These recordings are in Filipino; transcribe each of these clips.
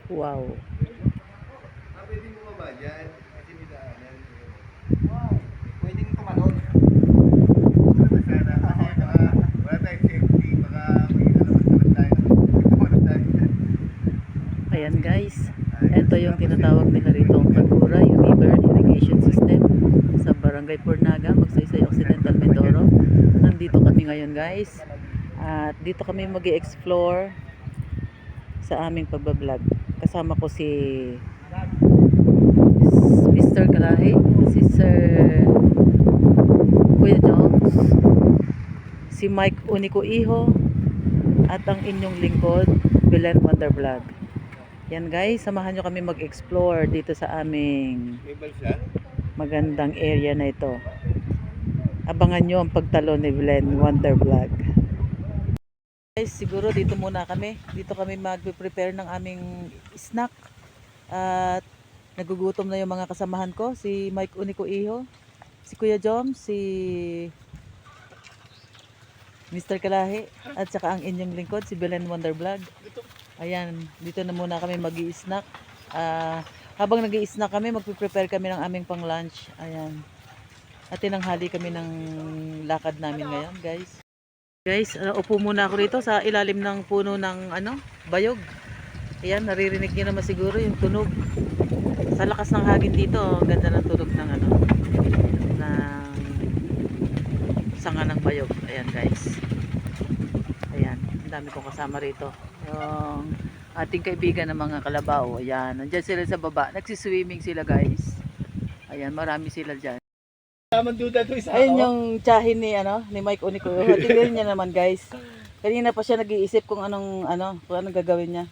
Wow. Pwede mo ba dyan? Kasi may daanan. Wow! Pwedeng tumalon. Sana kasi wala tayong safety. Baka may alamat-alamat tayo. Tumalon tayo. Ayan guys. Ito yung tinatawag nila rito ang Pagkuray River Irrigation System sa Barangay Pornaga, Magsaysay Occidental, Mindoro. Nandito kami ngayon guys. At dito kami mag-i-explore sa aming pagbablog. Kasama ko si Mr. Kalahi, si Sir Kuya Jones, si Mike Unico Iho, at ang inyong lingkod, Belen Wonder Vlog. Yan guys, samahan nyo kami mag-explore dito sa aming May balsa? magandang area na ito. Abangan nyo ang pagtalo ni Belen Wonder Vlog. Guys, siguro dito muna kami. Dito kami mag-prepare ng aming snack. At nagugutom na yung mga kasamahan ko. Si Mike Unico Iho, si Kuya Jom, si Mr. Kalahi, at saka ang inyong lingkod, si Belen Wonder Vlog. Ayan, dito na muna kami mag-i-snack. Habang nag-i-snack kami, magpe-prepare kami ng aming pang-lunch. Ayan. At tinanghali kami ng lakad namin ngayon, guys. Guys, upo muna ako dito sa ilalim ng puno ng bayog. Ayan, naririnig niyo naman siguro yung tunog. Sa lakas ng hagin dito, ganda ng tunog ng ng sanga ng bayog. Ayan, guys. Ayan, ang dami kong kasama rito. Yung ating kaibigan ng mga kalabaw. Ayan, nandyan sila sa baba. Nagsiswimming sila guys. Ayan, marami sila dyan. Ayun yung tsahin ni Mike Unico. Tingnan niya naman guys. Kanina pa siya nag-iisip kung kung anong gagawin niya.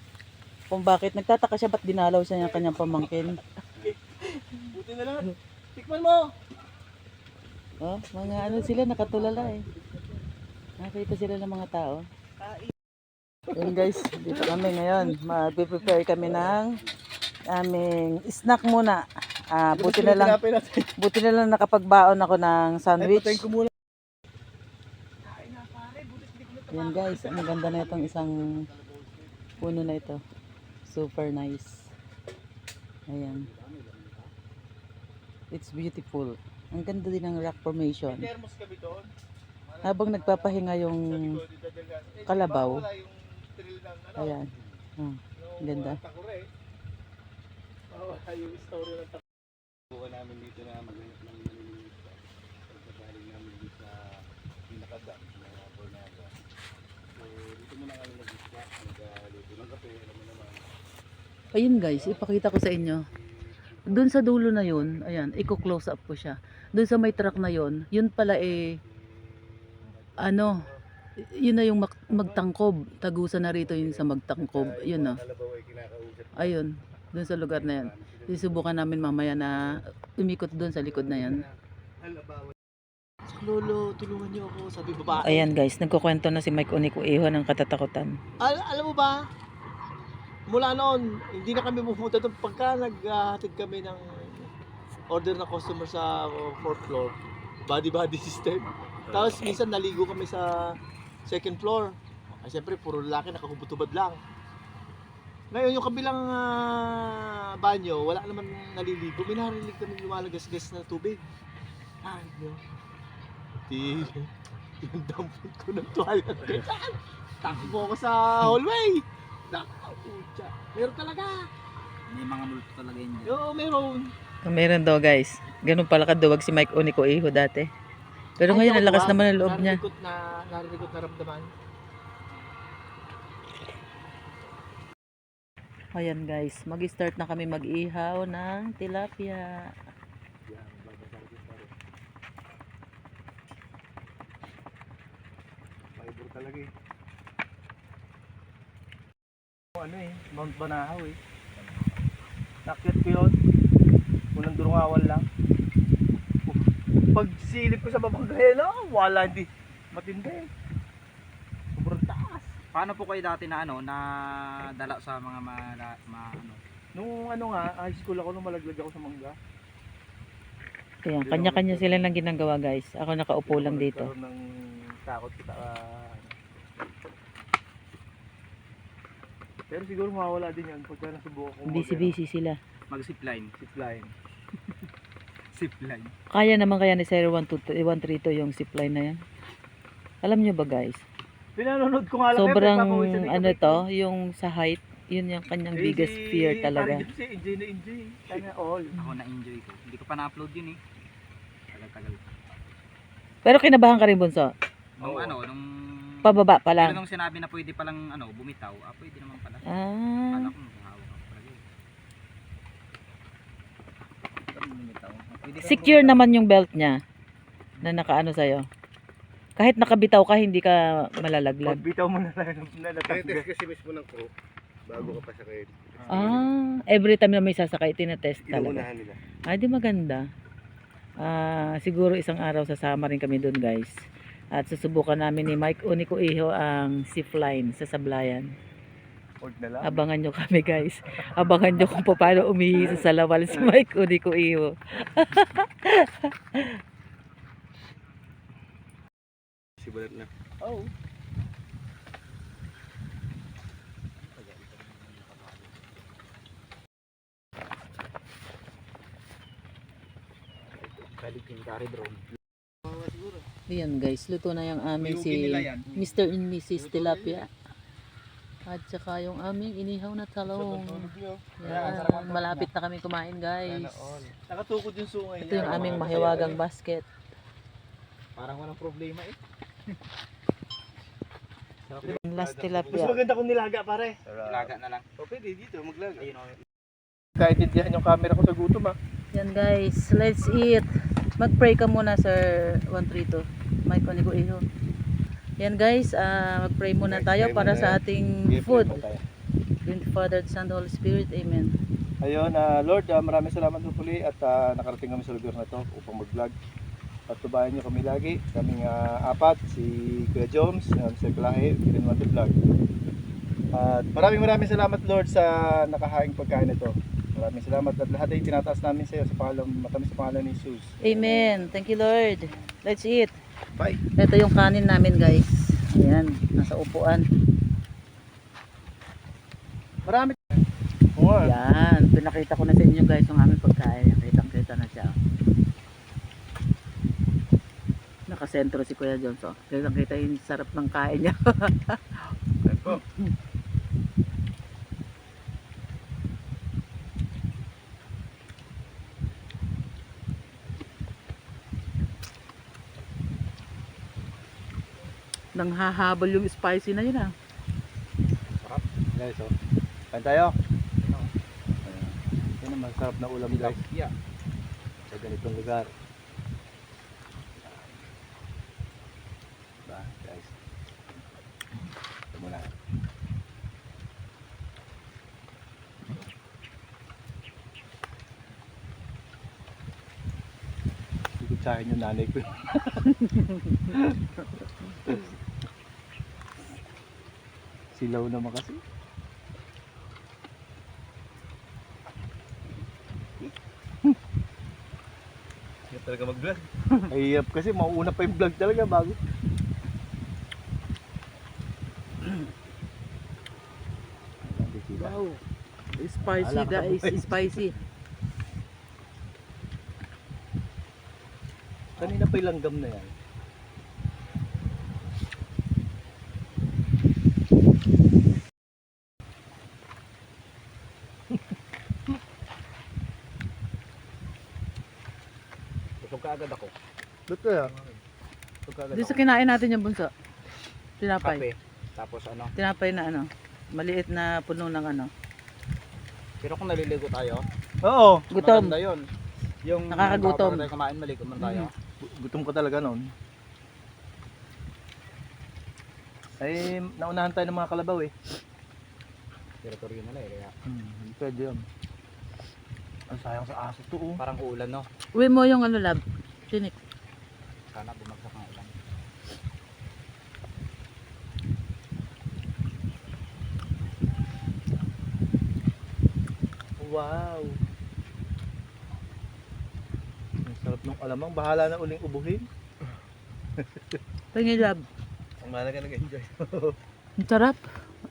Kung bakit. Nagtataka siya ba't dinalaw siya ng kanyang pamangkin. Buti na lang. Tikman mo! Oh, mga sila nakatulala eh. Nakita sila ng mga tao. Yun guys, dito kami ngayon. Mag-prepare kami ng aming snack muna. Buti na lang nakapagbaon ako ng sandwich. Yan guys, ang ganda na itong isang puno na ito. Super nice. Ayan. It's beautiful. Ang ganda din ng rock formation. Habang nagpapahinga yung kalabaw. Ayan. Ganda. Bukan namin dito na maghanap ng pagkakaling namin dito sa pinakadam na Bornaga. So dito muna kami nag-discuss, nag-luto ng kape, alam mo naman. Ayun guys, ipakita ko sa inyo. Doon sa dulo na yun, ayan, i-close up ko siya. Doon sa may truck na yun, yun pala yun na yung magtangkob. Tagusan na rito yung sa magtangkob. Yun na. Ayun, doon sa lugar na yan. Susubukan namin mamaya na umikot doon sa likod na yan. Lolo, tulungan niyo ako, sabi babae. Ayan guys, nagkukwento na si Mike Unico Iho ng katatakutan. Alam mo ba, mula noon, hindi na kami pupunta doon pagka naghatid kami ng order na customer sa 4th floor, body system. Tapos minsan naligo kami sa 2nd floor. Ay siyempre, puro lalaki, nakakubutubad lang. Ngayon, yung kabilang banyo, wala naman naliligo. May narinig kami lumalagas-gas na tubig. Ay, no. Tindampot ko ng tuwalya. Takbo ko sa hallway. Nakakutya. Meron talaga. May mga multo talaga yun. Oo, meron. Meron daw guys. Ganun pala kaduwag si Mike Unico Iho dati. Pero ngayon, ang lakas naman ang loob niya. Naririgot na ramdaman. Ayan guys, mag-start na kami mag-ihaw ng tilapia. Fiber talaga eh. Mount Banahaw eh. Nakit ko yun. Unang durungawan lang. Pag silip ko sa babagay, wala, hindi matindi. Sobrang taas. Paano po kayo dati na na dala sa mga Nung high school ako, nung malaglag ako sa mangga. Ayan, kanya-kanya sila lang ginagawa guys. Ako nakaupo lang dito. Ng takot kita. Pero siguro mawawala din yan pagka nasubukan ko Busy-busy sila. Mag-zipline. zipline. Zipline. Kaya naman kaya ni Sir 132 yung zipline na yan. Alam nyo ba guys? Pinanonood ko nga lang Sobrang nagpapawisan din ano kami. to, yung sa height, yun yung kanyang biggest fear talaga. Parang si enjoy na enjoy. Sana all. Ako na-enjoy ko. Hindi ko pa na-upload yun eh. Tagal-tagal. Pero kinabahan ka rin bunso. Nung Oo. nung... Pababa pa Pero lang. nung sinabi na pwede palang bumitaw, pwede naman pala. Ah, Kala ko hawak ako pala yun. Pero bumitaw. Pwede ka secure bumitaw. naman yung belt niya na nakaano sa'yo. Kahit nakabitaw ka, hindi ka malalaglag. Pagbitaw mo na lang na Tinetest natanggal. kasi mismo ng crew bago ka pa sakay. Ah, every time na may sasakay, tinetest talaga. Inuunahan nila. Ay, di maganda. Siguro isang araw sasama rin kami doon guys. At susubukan namin ni Mike Unico Iho ang zipline sa Sablayan. Huwag na lang. Abangan nyo kami guys. Abangan nyo kung paano umihi sa Salawal si Mike Unico Iho. Sibulat na. Oo. Balik yung carry drone. Ayan guys, luto na yung aming Mayugin si nila yan. Mr. and Mrs. Tilapia. At saka yung aming inihaw na talong. Yan, malapit na kami kumain guys. Nakatukod yung sungay Ito yung aming mahiwagang basket. Parang walang problema eh. Last Mas tilapia. maganda kung nilaga pare. Ilaga na lang. O pwede dito maglaga. Ayun o. Kaintindihan yung camera ko sa gutom ah. Yan guys, let's eat. Mag-pray ka muna Sir 132. Mike Unico Iho. Yan guys, mag-pray muna Guys, tayo pray para muna sa tayo. ating Sige, food. pray mo tayo. In the Father, the Son, the Holy Spirit. Amen. Ayun, Lord, maraming salamat po puli at nakarating kami sa lugar na to upang mag-vlog. At tubayan nyo kami lagi. Kaming apat, si Kuya Joms, si Klahe, Bilan Wonder Vlog. At maraming salamat Lord sa nakahaing pagkain ito. Maraming salamat at lahat ay tinataas namin sa iyo sa pangalan, matamis sa pangalan ni Jesus. Amen. Thank you Lord. Let's eat. Bye! Ito yung kanin namin guys. Ayan, nasa upuan. Marami! Oo nga. Yan, pinakita ko na sa inyo guys yung aming pagkain. Kitang-kita na siya. Nakasentro si Kuya Jones. Oh. Kitang-kita yung sarap ng kain niya. Ayan po. Nang hahabol yung spicy na yun ah. Guys, oh. Kain tayo. Yan ang masarap na ulam guys. Yeah. Sa ganitong lugar. Ba, guys. Ito muna. Ikot sa akin yung nanay ko. Silaw naman kasi. Hirap talaga mag-vlog. Ay, hirap kasi mauuna pa yung vlog talaga bago. Wow. Spicy Alam ka guys, ba? spicy. Kanina pa yung langgam na yan. Busog ka agad ako. Ba't kaya? Pagkagat Di sa kinain natin yung bunso. Tinapay. Kape. Tapos Tinapay na ano. Maliit na puno ng ano. Pero kung naliligo tayo, Oo. Gutom. maganda yun. Yung Nakakagutom. bago tayo kumain, maligo man tayo. Gutom ka talaga noon. Ay, naunahan tayo ng mga kalabaw eh. Teritoryo nila eh. Kaya Hindi pwede yun. Ang sayang sa aso to oh. parang uulan no. Uwi mo yung ano lab. Tinik. Sana bumagsak ng ulan. Wow. Ang sarap ng alamang. Bahala na uling ubuhin. Tingin lab. Ang mahalaga nag-enjoy. Ang sarap.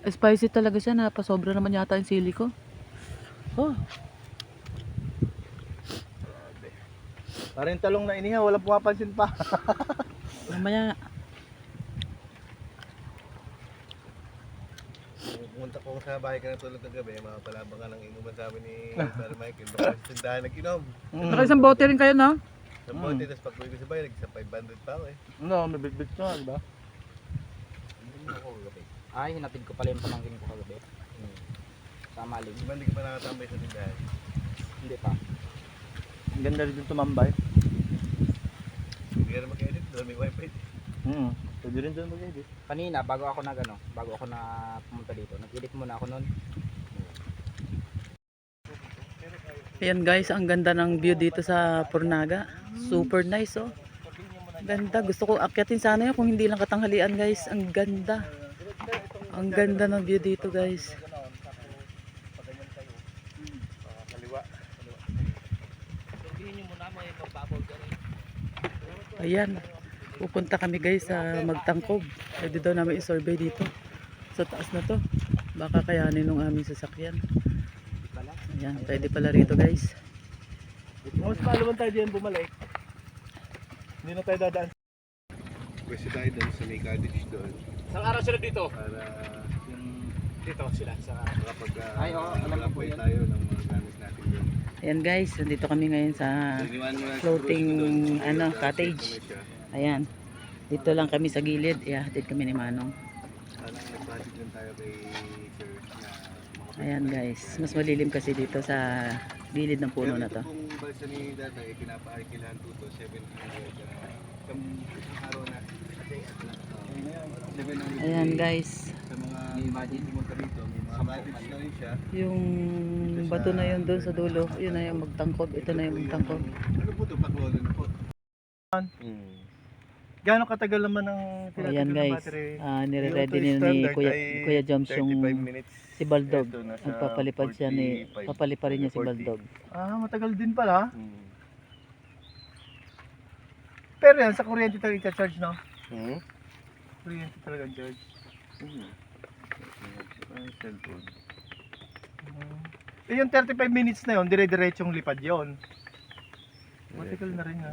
Spicy talaga siya, napasobra naman yata yung sili ko. Oh, Parang yung talong na inihaw, wala pumapansin pa. mamaya. Pumunta ko sa bahay ka natulog kagabi, mapalabang ka ng inuman sa amin ni Sir Michael. Baka sa tindahan nag-inom. Nakaisang bote rin kayo, no? Sa bote, tapos pag uwi ko sa bahay, nagsa 500 pa ako eh. No, may bit-bit ka, di ba? Hindi mo ako kagabi. Ay, hinatid ko pala yung pamangkin ko kagabi. Sa Maling. Di ba hindi ka pa nakatambay sa tindahan? Hindi pa. Ang ganda rin yung tumambay. Hindi ka na mag-edit, doon may wifi. Pwede rin doon mag-edit. Kanina, bago ako na pumunta dito, nag-edit muna ako noon. Ayan guys, ang ganda ng view dito sa Pornaga. Super nice, oh. Ganda. Gusto ko akyatin sana yun kung hindi lang katanghalian, guys. Ang ganda. Ang ganda ng view dito, guys. Ayan. Pupunta kami guys sa Magtangkob. Pwede daw namin i-survey dito. Sa taas na to. Baka kayanin ng aming sasakyan. Ayan, pwede pala rito guys. Mas paalaman tayo diyan bumalik. Hindi na tayo dadaan. Pwede tayo doon sa may cottage doon. Isang araw sila dito. Para Yung dito sila sa kapag Ay, oo, alam ko po yan. tayo ng mga gamit natin doon. Ayan guys, nandito kami ngayon sa Iniwan mo lang sa floating, cruise ko doon. ano, Tapos cottage. ito na siya. Ayan. Dito lang kami sa gilid. Ihahatid kami ni Manong. Parang nag-budget lang tayo kay Sir na mga Ayan guys, mas malilim kasi dito sa gilid ng puno na to. Pero ito pong balsa ni Data, pinapaakilahan to 700 isang araw na. Kasi Ayan guys, sa mga imagine pumunta rito, may mga cottage na rin siya. yung bato na yun doon sa dulo. Yun na yung Magtangkob. Ito na yung Magtangkob. Ano po ito? Paklolo na po. Gaano katagal naman ang Ayan tinatagal ng guys, battery? nire-ready ni Kuya Joms yung si Baldog. Magpapalipad siya ni, papaliparin niya si Baldog. Ah, matagal din pala. Pero yan, sa kuryente talaga i-charge, no? Kuryente talaga ang charge. Cellphone. Eh, yung 35 minutes na yun, dire-diretsong lipad yun. Matagal na rin, ha?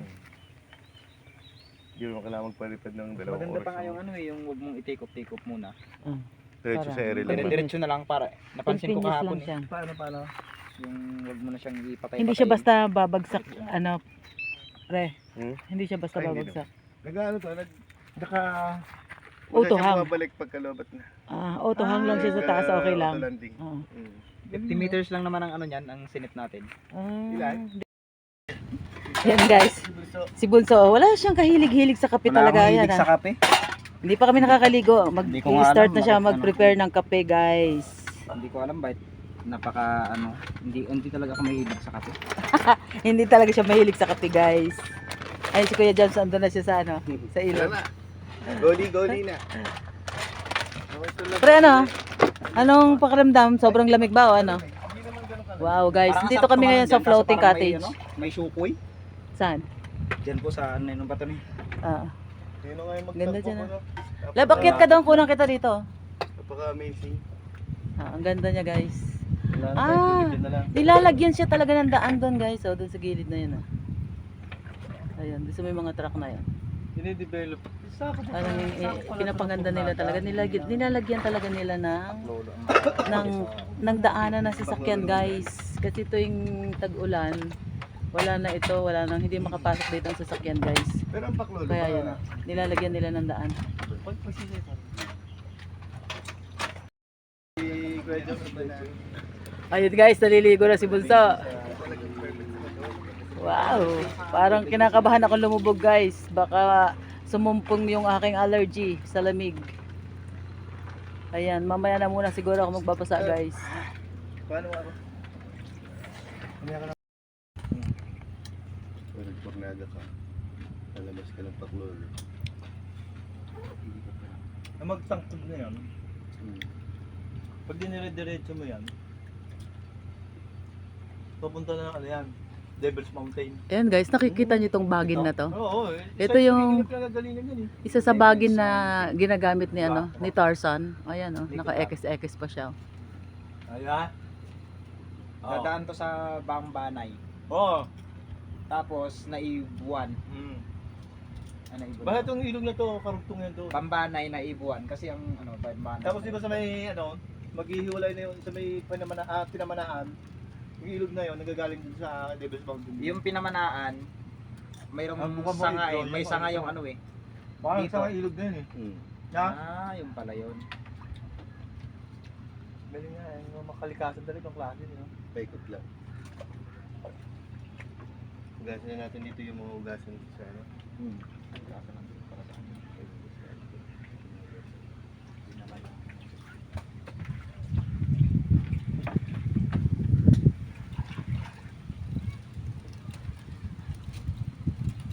Hindi mo kailangan magpalipad ng dalawang Maganda oras. pa nga yung ano eh, yung huwag mong i-take off muna. Ah, Diretso Para- sa area lang. Diretso na lang para. Napansin ko continuous kahapon lang eh. siya. Paano? Yung huwag mo na siyang ipatay. Hindi siya basta babagsak, ano, pre. Hindi siya basta Ay, hindi babagsak. Nag-ano to? Naka... Auto Siya hang. bumabalik pagkalobat na. Auto hang lang siya sa taas, okay lang. Auto landing. Ah. 50 meters lang naman ang ano niyan, ang sinit natin. Ilan? Yan guys, si Bunso, wala siyang kahilig-hilig sa kape talaga. Yan, sa kape. Hindi pa kami nakakaligo. Hindi ko nga Mag-start alam na siya bakit mag-prepare ng kape guys. Hindi ko alam bakit napaka ano, hindi talaga ako mahilig sa kape. Hindi talaga siya mahilig sa kape guys. Ay si Kuya Jones, andun na siya sa ano, sa ilog. Tara. Goli na. Pre ano? Anong pakiramdam? Sobrang lamig ba o ano? Wow guys, Parang dito sakto kami naman ngayon dyan, sa kaso floating parang cottage. May, ano, may sukoy. Saan? Diyan po sa ano yung bato ni. Ah. Sino nga yung Ganda magtagpo dyan, ko, ah. no? Lab, akyat ka doon, kulang kita dito. Napaka-amazing. Ang ganda niya guys. Wala na Ah. tayo, tubig na lang. Nilalagyan siya talaga ng daan doon guys. O, doon sa gilid na yun. Ayun, doon sa may mga truck na yan. Dinidevelop. Parang pinapaganda nila talaga. Nilalagyan talaga nila ng daanan na sasakyan guys. Kasi ito yung tag-ulan. Wala na ito, wala nang hindi makapasok dito ang sasakyan guys. Pero ang paklolo Kaya pa. yun, nilalagyan nila ng daan. Si Kuya Joseph ba na? Ayun guys, naliligo na si Bunso. Wow, parang kinakabahan ako lumubog guys. Baka sumumpong yung aking allergy sa lamig. Ayan, mamaya na muna siguro ako magbabasa guys. Paano ako? Kung nagpornada ka, lalabas ka ng paklolo. Magtangkod na yan. Pag dinire-diretso mo yan, papunta na ng ano yan. Devil's Mountain. Ayan guys, nakikita niyo tong bagin na to. Oo. Ito yung- pinagalingan yan eh. Isa sa bagin na ginagamit ni ano, ni Tarzan. Ayan oh, naka-X pa siya. Ayan. Dadaan to sa Bambanay. Oo. Tapos naibuan. Naibuan. Bakit itong ilog na to, karugtong yan to? Bambanay naibuan kasi ang ano, Bambanay. Tapos di ba sa may ano, maghihiwalay na yun sa may pinamanahan, yung ilog na yun nagagaling dun sa Devil's Mountain. Yung pinamanaan, mayroong Ah, mukhang sanga ito, eh. May yung sanga ito. yung ano eh. Parang dito. sa ilog na yun eh. Na? Yung pala yun. Galing nga, yung makalikasan talaga ang klase no? Paikot lang. Hugasan na natin dito yung mga hugasan sa ano.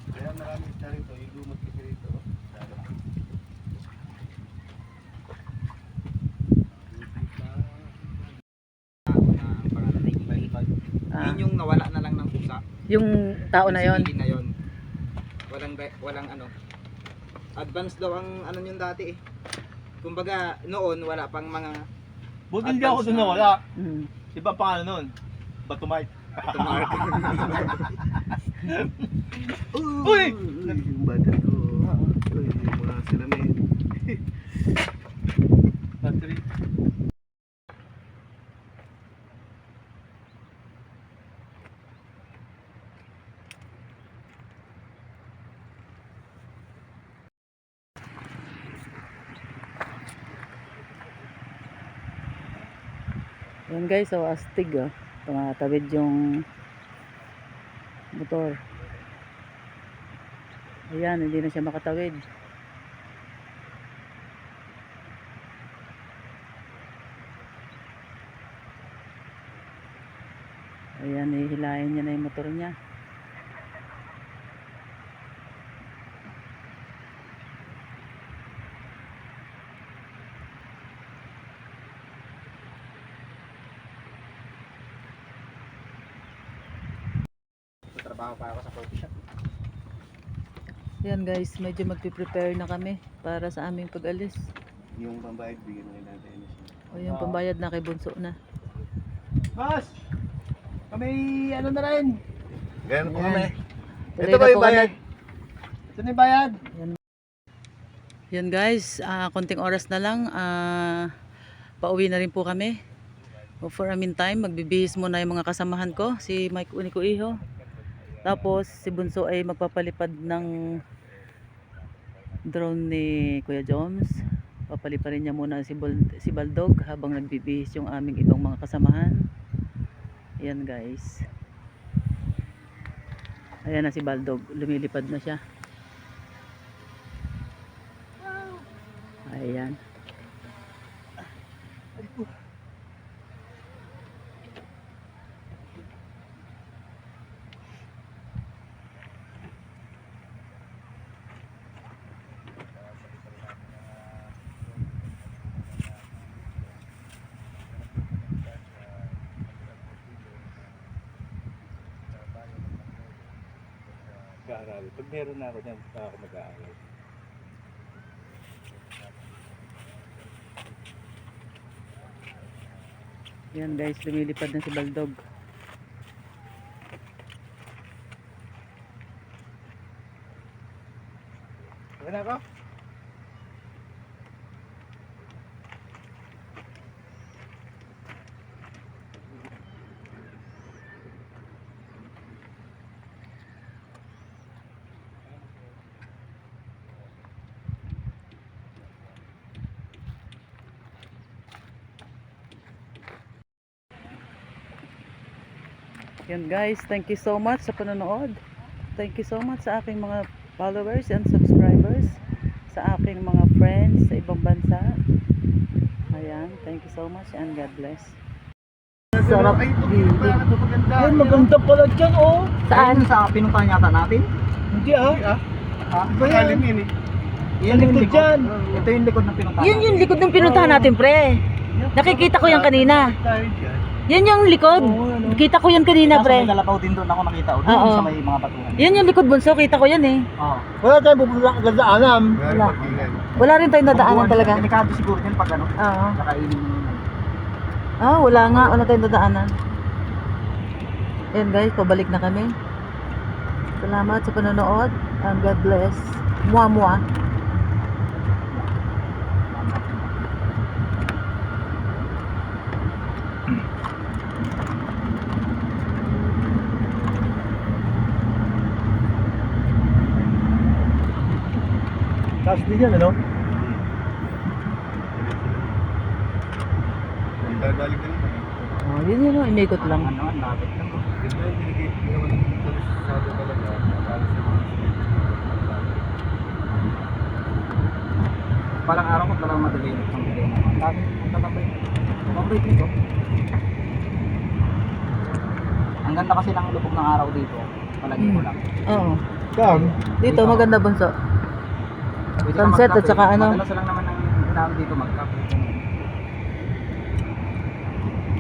Kaya marami isda rito, yung lumot kasi rito. Tao na ang pangalan ay Ibalibag. Ah, Yun yung nawala na lang ng pusa. yung tao na yon. Si Lily na yun. Walang ano. Advance daw ang ano yun dati eh. Kumbaga noon wala pang mga Buti hindi ako doon nawala. Mm. Iba pangalan nun? Batumite. tumark. Uy! Yung bata ko. Uy, yung mga salamin. Battery. Yan guys, so astig oh. Tumatawid yung motor. Ayan, hindi na siya makatawid. Ayan, hihilahin niya na yung motor niya. Trabaho pa ako sa coffee shop. Yan guys, medyo magpiprepare na kami para sa aming pag-alis. Yung pambayad, bigyan na natin. O yung pambayad na kay Bunso na. Boss! Kami ano na rin? Ganyan po Yan. kami. Tuloy Ito ba na yung po kami. bayad? Ito na yung bayad. Yan guys, konting oras na lang. Pauwi na rin po kami. For a meantime, magbibihis muna yung mga kasamahan ko. Si Mike Unico Iho. Tapos si Bunso ay magpapalipad ng drone ni Kuya Joms. Papaliparin niya muna si Baldog habang nagbibihis yung aming ibang mga kasamahan. Ayan guys. Ayan na si Baldog. Lumilipad na siya. Ayan. Mag-aaral. Pag meron na ako dyan, ako mag-aaral. Ayan guys, lumilipad na si Baldog. Okay na ako? Yan guys, thank you so much sa panonood. Thank you so much sa aking mga followers and subscribers, sa aking mga friends sa ibang bansa. Ayan, thank you so much and God bless. Sarap. Ay, maganda pala dyan oh. Saan? Sa pinuntahan yata natin. Hindi ah. Iba yan. Yun eh. Yan yung likod likod. dyan. Ito yung likod ng pinuntahan. Yun yung likod ng pinuntahan natin, pre. Nakikita ko yan kanina. Tayo dyan. Yan yung likod. Oo, ano. Kita ko yan kanina, Kaso pre. may kalabaw din doon ako nakita. O, Oo. doon sa may mga batuhan. Yan yung likod bunso, kita ko yan eh. Oo. Wala tayong pupunta agad sa alam. Mayroon Wala. parkingan. Wala rin tayong nadaanan Bubuan talaga. siya. Delikado siguro din pag ano, Oo. nakainin mo. Wala nga. Wala tayong nadaanan. Yan guys, pabalik na kami. Salamat sa panonood. And God bless. Mua mua. Tapos din yan, ano? Balik din. Oh, yun yun, inikot lang. Ano, lapit lang. Ito yung delegate ko naman ng polis sa atin talaga. Para sa mga Parang araw ko talagang madali ang bigay na. Dami ng tatambay. Tumambay dito. Ang ganda kasi ng lubog ng araw dito. Palagi ko lang. Oo. Saan? Dito, maganda bunso. Pwede ka Sunset mag-cafe. at saka ano? Madalas lang naman ang inaam dito mag-cafe.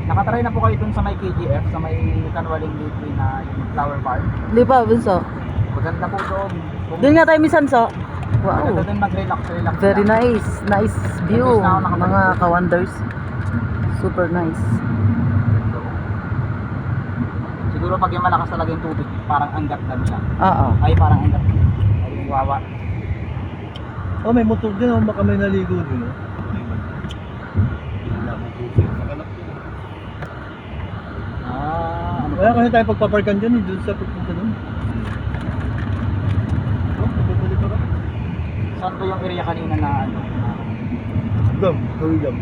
Nakatry na po kayo dun sa may KGF, sa may Canwaling Gateway na yung flower farm. Hindi pa, bunso. Maganda po doon. Doon nga tayo minsan so. Maganda Wow. doon mag-relax. Very lang. nice. Nice view. Nandun na ako nakabalik. Mga ka-wonders. Super nice. Siguro pag yung malakas talaga yung tubig, parang anggat lang siya. Oo. Ay, parang anggat. Ay, yung wawa. Oh, may motor din, oh. Baka may naligo din, oh. Ano Wala kasi tayong pagpaparkan dyan, doon sa pagpunta doon. Oh, pagpapalik pa ka. Saan ba yung area kanina na ano? Dam, Hurigam.